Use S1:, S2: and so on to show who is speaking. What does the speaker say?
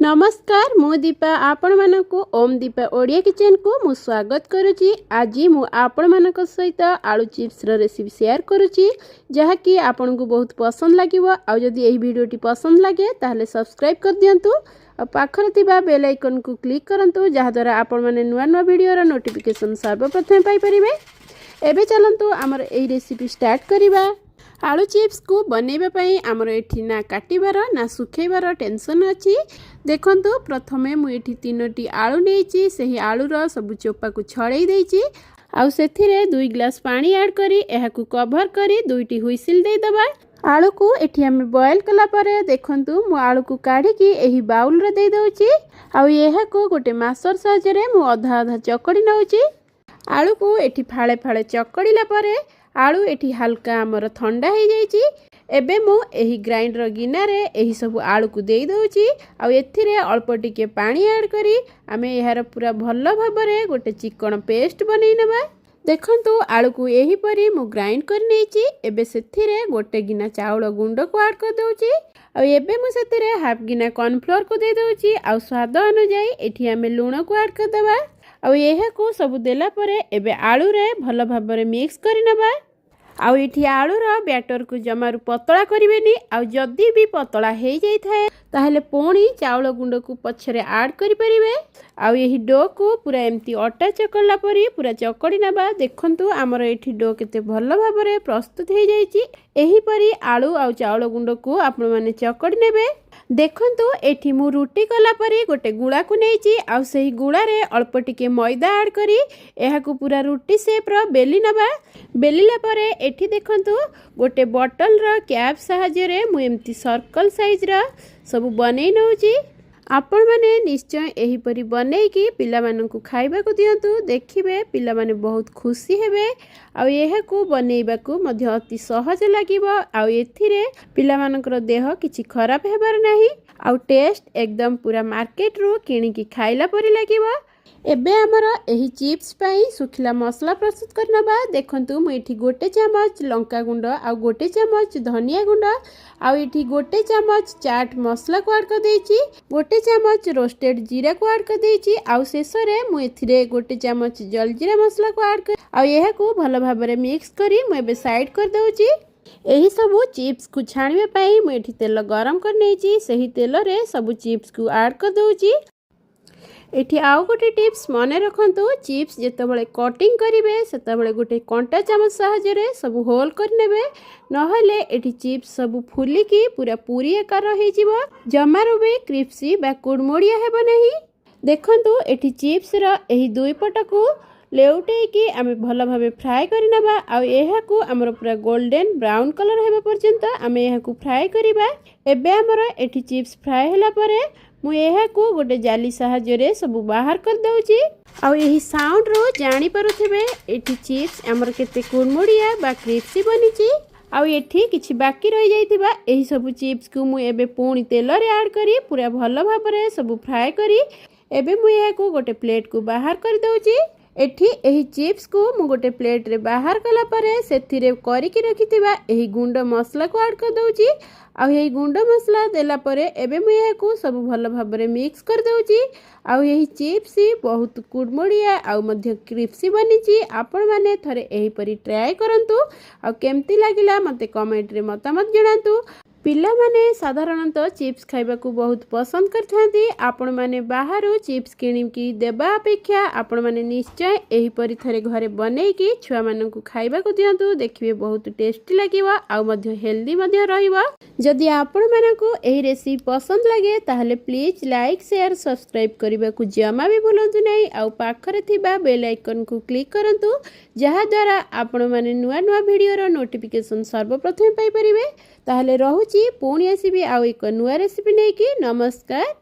S1: नमस्कार मु दीपा आपण मानक ओम दीपा ओडिया किचन को मु स्वागत करुची। आज मु आपण मानक सहित आलू चिप्स रो रेसिपी शेयर करुची जहा कि आपण को बहुत पसंद लागिवो। आ जदि एही वीडियोटी पसंद लागे ताहले सब्सक्राइब कर दियंतु और पाखरे थिबा बेल आइकन को क्लिक करंतु जहा द्वारा आपण माने नुवा नुवा वीडियो रो नोटिफिकेशन सर्वप्रथम पाई परिबे। एबे चलंतु हमर एही रेसिपी स्टार्ट करिबा। आलू चिप्स को बनैबा पई हमर एठी ना काटिबार ना सुखैबार टेंशन अछि। देखंतु प्रथमे मु एठी 3टी आलू नेछि। सही आलू रो सब चोपा को छड़ेई देछि आउ सेथिरे 2 ग्लास पानी ऐड करी एहाकू कवर करी 2टी हुइसिल दे दबा। आलू को एठी हम बॉयल कला परे देखंतु मु आलू को काढी की एही बाउल रे दे दउछि आउ एहाकू गोटे मासर साहाय्य मु आधा आधा चकड़ी नउछि। आलू को एठी फाळे फाळे चकड़ीला परे आलू एठी हल्का हमर ठंडा हो जाइछि। एबे मु एही ग्राइंडर गिना रे एही सब आलू को देई दउछि आ एथिरे अल्प टिके पानी ऐड करी आमे एहार पूरा भल्लो भाबरे गोटे चिकन पेस्ट बनै नबा। देखंतु आलू को एही परी मु ग्राइंड कर नेछि। एबे सेथिरे गोटे गिना चाउल गुंड को ऐड कर दउछि आ एबे मु सेथिरे हाफ गिना कॉर्नफ्लोर को दे दउछि आ स्वाद अनुसार एठी आमे लूण को ऐड कर दबा। आउ एहा को सब देला परे एबे आलू रे भलो भाबरे मिक्स करि नबा। आउ एठी आलू रो बैटर को जमारु पतला करिवेनी। आउ जदी भी पतला हे जाई थाए ताहले पोणी चाउल गुंड को पछरे ऐड करि परिबे। आउ एही डो को पूरा एम्ति अटा चकला परी पूरा चकड़ी नबा। देखंतु हमर एठी डो केते भलो भाबरे प्रस्तुत हे जाईची। एही परी आलू आउ चाउल गुंड को आपण माने चकड़ी नेबे। देखंतु एठी मु रुटी कला परी गोटे गुळा को नेची आउ सही गुळा रे अल्प टिके मैदा ऐड करी एहा को पूरा रुटी शेप रो बेली नबा। बेलिला परे एठी देखंतु गोटे बोतल रो कैप सहाय्य रे मु एम्ति सर्कल साइज रो सब बनै नउची। आपण माने निश्चय एही परी बनै की पिला मानन को खाइबा को दियंतु। देखिबे पिला माने बहुत खुशी हेबे आ एहा को बनैबा को मध्य अति सहज लागिबो। आ एथिरे पिला मानकर देह किछि खराब हेबार नाही आ टेस्ट एकदम पूरा मार्केट रो किनि की खाइला परी लागिबो। एबे हमर एही चिप्स पई सुखिला मसला प्रस्तुत करनबा। देखंतु मु एठी गोटे चमच लंका गुंड आ गोटे चमच धनिया गुंड आ एठी गोटे चमच चाट मसला को ऐड कर देछि। गोटे चमच रोस्टेड जीरा को ऐड कर देछि आ शेष रे मु एथिरे गोटे चमच जलजीरा मसला को ऐड कर आ एहा को भलो भाबरे मिक्स करी मु एबे साइड कर दउछि। एही सब चिप्स को छाणिबे पई मु एठी तेल गरम कर नेछि। सही तेल रे सब चिप्स को ऐड कर दउछि। एठी आउ गोटे टिप्स मने रखंतु चिप्स जेतेबेले कटिंग करिवे सेतेबेले गोटे कंटा चामच सहाय्य रे सब होल कर नेबे नहले एठी चिप्स सब फुली की पूरा पूरी आकार हे जिवो जमारो भी क्रिस्पी बा कुडमुडिया हेबो नाही। देखंतु एठी चिप्स रो एही दुई पट को लेउटे की आमे भलो भाबे फ्राई करि नबा आ एहा को हमर पूरा गोल्डन ब्राउन कलर हेबा पर्यंत आमे एहा को फ्राई करिबा। एबे हमर एठी चिप्स फ्राई होला परे मु एहा को गोटे जाली सहाय्य रे सब बाहर कर दउची। आ एही साउंड रो जानि पारुथिबे एठी चिप्स हमर केते कुडमुडिया बा क्रिस्पी बनिची। आ एठी किछि बाकी रहि जाइतिबा एही सब चिप्स को मु एबे पूणी तेल रे ऐड करी पूरा भलो भाबरे सब फ्राई करी एबे मु एहा को गोटे प्लेट को बाहर कर दउची। एठी एही चिप्स को मु गोटे प्लेट रे बाहर कला परे सेथिरे करी की रखितिबा एही गुंड मसला को ऐड कर दउची। आ एही गुंड मसला देला परे एबे मु एहा को सब भलो भाबरे मिक्स कर दउची। आ एही चिप्स बहुत कुडमुडिया आ मध्य क्रिस्पी बनिची। आपण माने थरे एही परी ट्राई करंतु आ केमती लागिला मते कमेंट रे मतामत जणांतु। पिला माने साधारणतः चिप्स खाइबा को बहुत पसंद करथांती। आपण माने बाहरु चिप्स किनि की देबा अपेक्षा आपण माने निश्चय एही परी थरे घरे बनै की छुआ मानन को खाइबा को दियंतु। देखिबे बहुत टेस्टी लागिबो आ मध्य हेल्दी मध्य रहिबो। जदि आपण मानन को एही रेसिपी पसंद लागे ताहले प्लीज लाइक शेयर सब्सक्राइब करिबा को जमा भी भूलंतु नै आ पाखरे थिबा बेल आइकन को क्लिक करंतु जहा द्वारा आपण माने नुवा नुवा वीडियो रो नोटिफिकेशन सर्वप्रथम पाई परिबे। ताहले रहूची पुणी आसीबी आउ एक नुआ रेसिपी नै की। नमस्कार।